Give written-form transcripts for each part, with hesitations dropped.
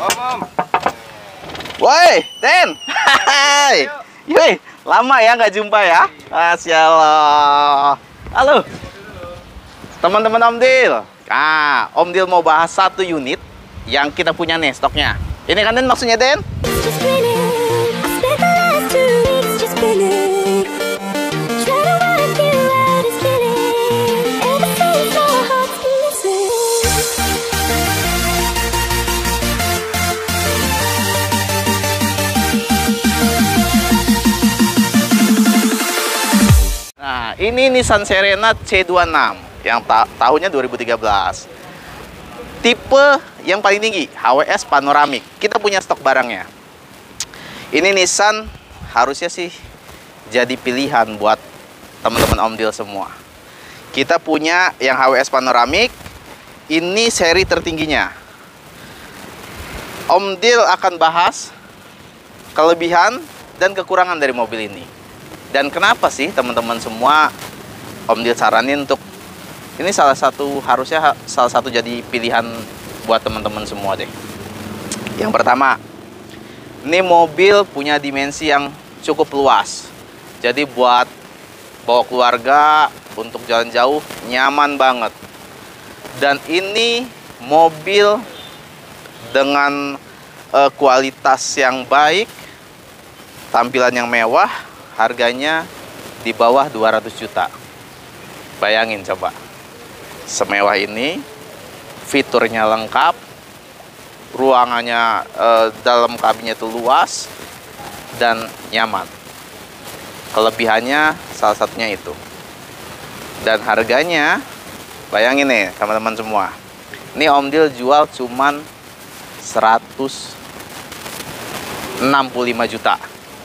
Om. Woi, Den. Hai. Yoi, lama ya nggak jumpa ya? Masya Allah. Halo. Teman-teman Om Dil. Nah, Om Dil mau bahas satu unit yang kita punya nih stoknya. Ini kan Den maksudnya Den? Nah, ini Nissan Serena C26 yang tahunnya 2013. Tipe yang paling tinggi, HWS Panoramic. Kita punya stok barangnya. Ini Nissan harusnya sih jadi pilihan buat teman-teman Om Dil semua. Kita punya yang HWS Panoramic. Ini seri tertingginya. Om Dil akan bahas kelebihan dan kekurangan dari mobil ini. Dan kenapa sih teman-teman semua Om Dil saranin untuk ini harusnya salah satu jadi pilihan buat teman-teman semua deh. Yang pertama, ini mobil punya dimensi yang cukup luas. Jadi buat bawa keluarga untuk jalan jauh nyaman banget. Dan ini mobil dengan kualitas yang baik, tampilan yang mewah, harganya di bawah 200 juta. Bayangin coba, semewah ini, fiturnya lengkap, ruangannya dalam kabinnya itu luas dan nyaman. Kelebihannya salah satunya itu. Dan harganya, bayangin nih teman-teteman semua, ini Om Dil jual cuman 165 juta.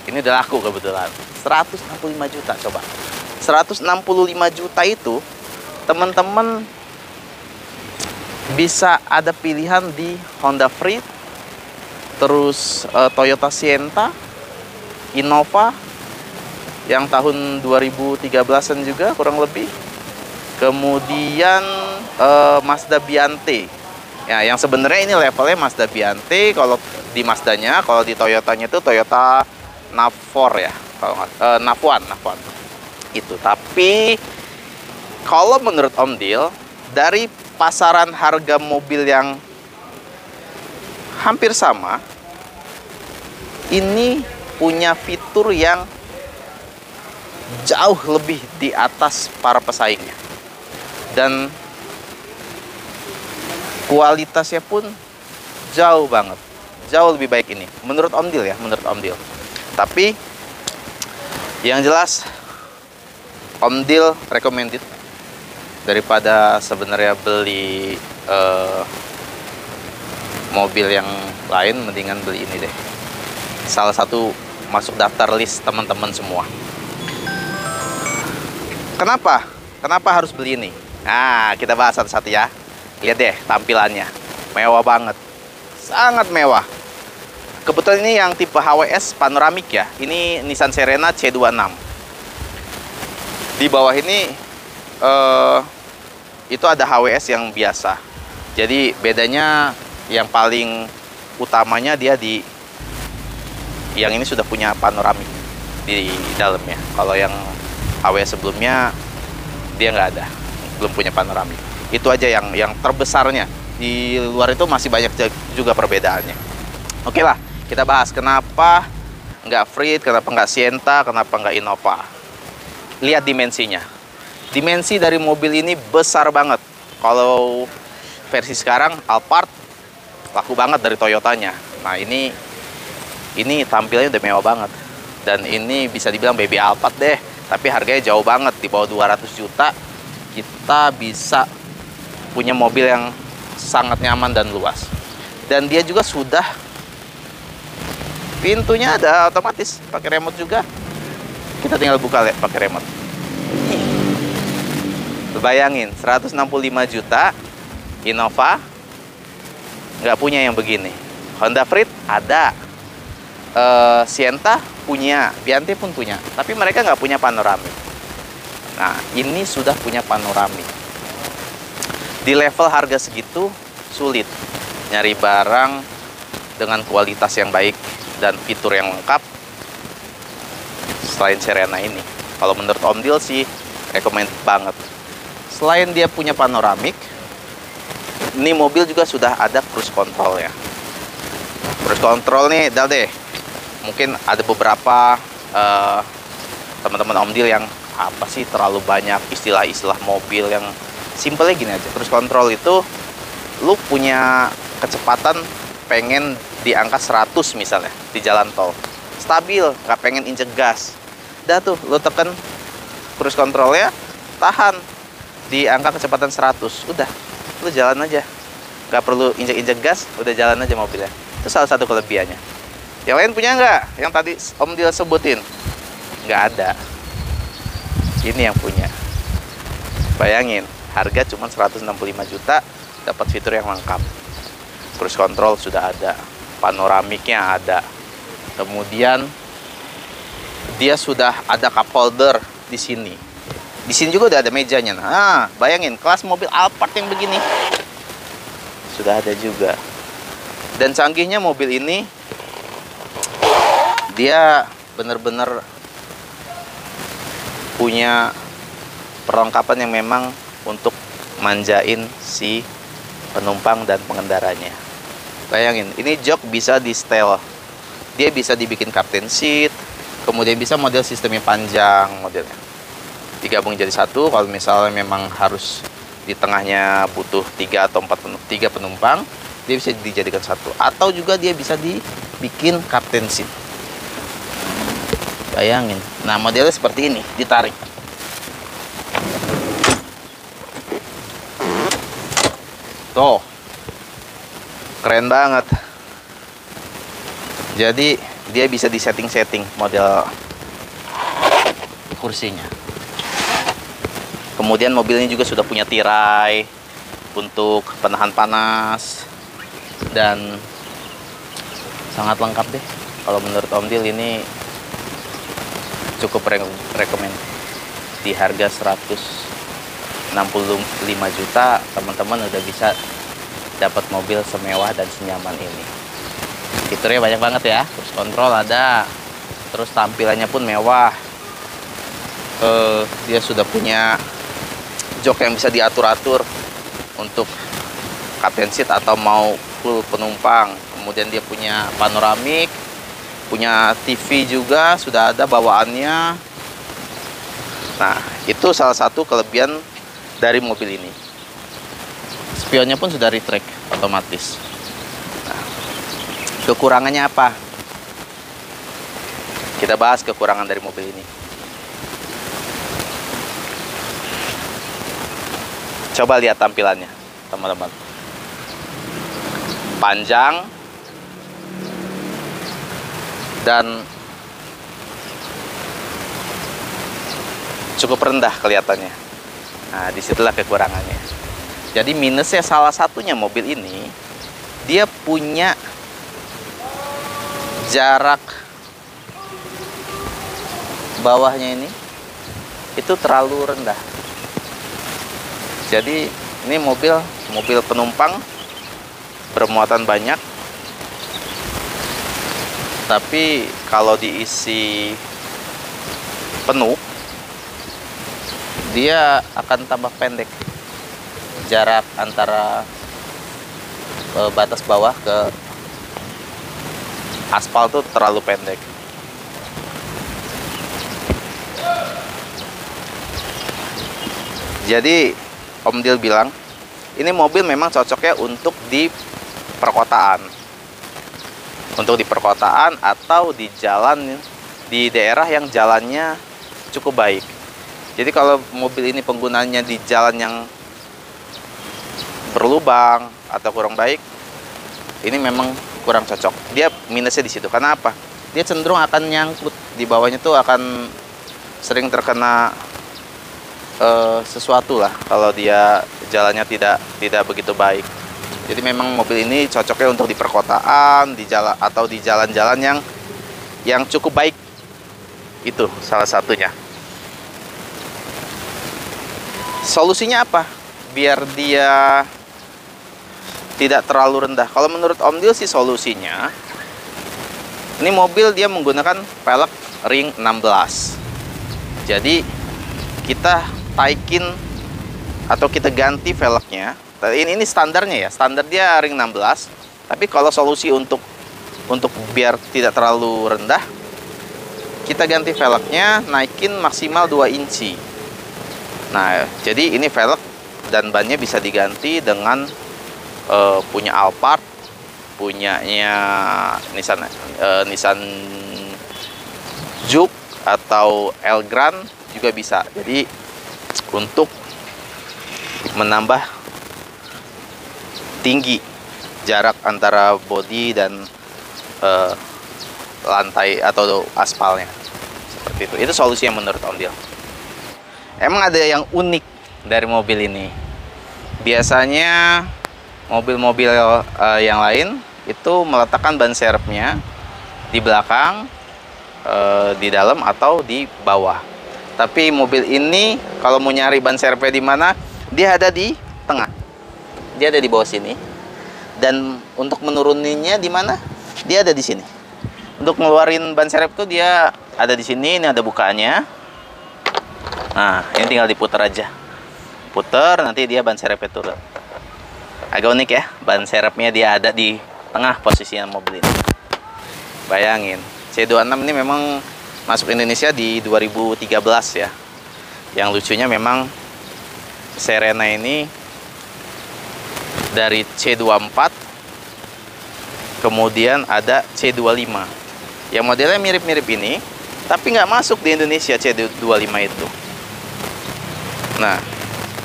Ini udah laku kebetulan. 165 juta coba. 165 juta itu teman-teman bisa ada pilihan di Honda Freed, terus Toyota Sienna, Innova yang tahun 2013-an juga kurang lebih. Kemudian Mazda Biante. Ya, yang sebenarnya ini levelnya Mazda Biante, kalau di Mazdanya, kalau di Toyotanya itu Toyota Navor ya, kalau Navwan itu. Tapi kalau menurut Om Dil, dari pasaran harga mobil yang hampir sama, ini punya fitur yang jauh lebih di atas para pesaingnya. Dan kualitasnya pun jauh banget, jauh lebih baik ini menurut Om Dil ya, menurut Om Dil. Tapi yang jelas Om Dil recommended daripada sebenarnya beli mobil yang lain, mendingan beli ini deh. Salah satu masuk daftar list teman-teman semua. Kenapa harus beli ini? Nah, kita bahas satu-satu ya. Lihat deh tampilannya, mewah banget, sangat mewah. Kebetulan ini yang tipe HWS Panoramic ya. Ini Nissan Serena C26. Di bawah ini itu ada HWS yang biasa. Jadi bedanya yang paling utamanya dia di yang ini sudah punya panoramic di dalamnya. Kalau yang HWS sebelumnya dia nggak ada, belum punya panoramic. Itu aja yang terbesarnya. Di luar itu masih banyak juga perbedaannya. Oke lah, kita bahas kenapa nggak Freed, kenapa nggak Sienna, kenapa nggak Innova. Lihat dimensinya. Dimensi dari mobil ini besar banget. Kalau versi sekarang Alphard laku banget dari Toyotanya. Nah ini tampilnya udah mewah banget. Dan ini bisa dibilang baby Alphard deh. Tapi harganya jauh banget, di bawah 200 juta. Kita bisa punya mobil yang sangat nyaman dan luas. Dan dia juga sudah pintunya ada otomatis, pakai remote juga. Kita tinggal buka pakai remote. Bayangin, 165 juta Innova nggak punya yang begini. Honda Freed ada, Sienna punya, Biante pun punya, tapi mereka nggak punya panoramik. Nah, ini sudah punya panoramik. Di level harga segitu sulit nyari barang dengan kualitas yang baik dan fitur yang lengkap selain Serena ini. Kalau menurut Om Dil sih recommend banget. Selain dia punya panoramik, ini mobil juga sudah ada cruise control ya. Cruise control nih, Dal deh. Mungkin ada beberapa teman-teman Om Dil yang apa sih terlalu banyak istilah-istilah mobil yang simpelnya gini aja. Cruise control itu lu punya kecepatan pengen di angka 100 misalnya di jalan tol. Stabil, nggak pengen injek gas. Udah tuh, lu tekan cruise control ya, tahan di angka kecepatan 100. Udah, lu jalan aja. Nggak perlu injek-injek gas, udah jalan aja mobilnya. Itu salah satu kelebihannya. Yang lain punya nggak? Yang tadi Om Dil sebutin? Nggak ada. Ini yang punya. Bayangin, harga cuma 165 juta, dapat fitur yang lengkap. Cruise control sudah ada, panoramiknya ada. Kemudian dia sudah ada cup holder di sini. Di sini juga udah ada mejanya. Nah, bayangin kelas mobil Alphard yang begini. Sudah ada juga. Dan canggihnya mobil ini, dia bener-bener punya perlengkapan yang memang untuk manjain si penumpang dan pengendaranya. Bayangin, ini jok bisa di setel. Dia bisa dibikin captain seat, kemudian bisa model sistemnya panjang modelnya. Digabung jadi satu, kalau misalnya memang harus di tengahnya butuh 3 atau 3 penumpang, dia bisa dijadikan satu. Atau juga dia bisa dibikin captain seat. Bayangin. Nah, modelnya seperti ini, ditarik. Tuh. Keren banget. Jadi, dia bisa disetting-setting model kursinya. Kemudian mobilnya juga sudah punya tirai untuk penahan panas dan sangat lengkap deh. Kalau menurut Om Dil ini cukup rekomend. Di harga 165 juta, teman-teman udah bisa dapat mobil semewah dan senyaman ini. Fiturnya banyak banget ya. Cruise control ada, terus tampilannya pun mewah. Dia sudah punya jok yang bisa diatur-atur untuk captain seat atau mau full penumpang. Kemudian dia punya panoramik, punya TV juga, sudah ada bawaannya. Nah, itu salah satu kelebihan dari mobil ini. Spionnya pun sudah retract otomatis. Nah, kekurangannya apa? Kita bahas kekurangan dari mobil ini. Coba lihat tampilannya, teman-teman. Panjang dan cukup rendah kelihatannya. Nah, disitulah kekurangannya. Jadi minusnya salah satunya mobil ini, dia punya jarak bawahnya itu terlalu rendah. Jadi ini mobil penumpang bermuatan banyak, tapi kalau diisi penuh dia akan tambah pendek jarak antara batas bawah ke aspal tuh terlalu pendek. Jadi Om Dil bilang ini mobil memang cocoknya untuk di perkotaan. Untuk di perkotaan atau di jalan, di daerah yang jalannya cukup baik. Jadi kalau mobil ini penggunaannya di jalan yang berlubang atau kurang baik, ini memang kurang cocok. Dia minusnya di situ. Karena apa? Dia cenderung akan nyangkut di bawahnya tuh, akan sering terkena sesuatu lah kalau dia jalannya tidak begitu baik. Jadi memang mobil ini cocoknya untuk di perkotaan, di jalan atau di jalan-jalan yang cukup baik. Itu salah satunya. Solusinya apa? Biar dia tidak terlalu rendah. Kalau menurut Om Dil sih solusinya, ini mobil dia menggunakan velg ring 16. Jadi kita taikin atau kita ganti velgnya. Ini standarnya ya, standar dia ring 16. Tapi kalau solusi untuk biar tidak terlalu rendah, kita ganti velgnya, naikin maksimal 2 inci. Nah, jadi ini velg dan bannya bisa diganti dengan punya Alphard, punyanya Nissan Juke atau Elgrand juga bisa. Jadi untuk menambah tinggi jarak antara bodi dan lantai atau aspalnya, seperti itu. Itu solusinya menurut Om Dil. Emang ada yang unik dari mobil ini. Biasanya mobil-mobil yang lain itu meletakkan ban serepnya di belakang, di dalam atau di bawah. Tapi mobil ini kalau mau nyari ban serepnya di mana, dia ada di tengah. Dia ada di bawah sini. Dan untuk menuruninya di mana? Dia ada di sini. Untuk ngeluarin ban serep tuh dia ada di sini. Ini ada bukaannya. Nah, ini tinggal diputar aja. Putar, nanti dia ban serepnya turun. Agak unik ya, ban serepnya dia ada di tengah posisinya mobil ini. Bayangin, C26 ini memang masuk Indonesia di 2013 ya. Yang lucunya memang Serena ini dari C24, kemudian ada C25. Yang modelnya mirip-mirip ini, tapi nggak masuk di Indonesia C25 itu. Nah,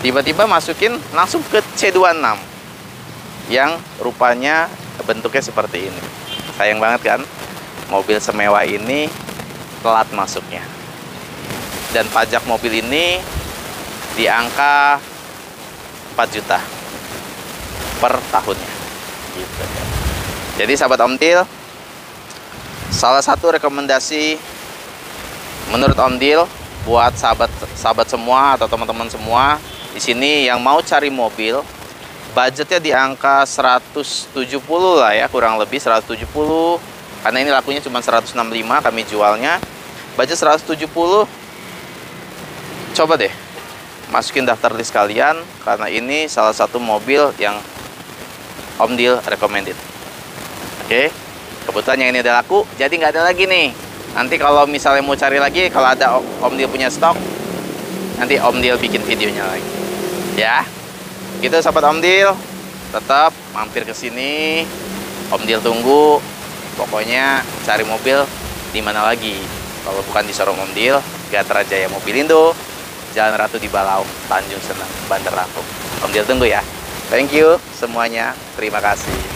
tiba-tiba masukin langsung ke C26 yang rupanya bentuknya seperti ini. Sayang banget kan, mobil semewah ini telat masuknya. Dan pajak mobil ini di angka 4 juta per tahunnya gitu. Jadi sahabat Om Dil, salah satu rekomendasi menurut Om Dil buat sahabat semua atau teman-teman semua di sini yang mau cari mobil, budgetnya di angka 170 lah ya, kurang lebih 170, karena ini lakunya cuma 165 kami jualnya. Budget 170, coba deh masukin daftar list kalian, karena ini salah satu mobil yang Om Dil recommended. Oke, kebetulan yang ini udah laku, jadi nggak ada lagi nih. Nanti kalau misalnya mau cari lagi, kalau ada Om Dil punya stok, nanti Om Dil bikin videonya lagi. Ya, gitu sahabat Om Dil, tetap mampir ke sini. Om Dil tunggu. Pokoknya cari mobil di mana lagi? Kalau bukan di showroom Om Dil, Gatra Jaya Mobilindo, Jalan Ratu di Balau, Tanjung Senang, Bandar Lampung. Om Dil tunggu ya. Thank you semuanya. Terima kasih.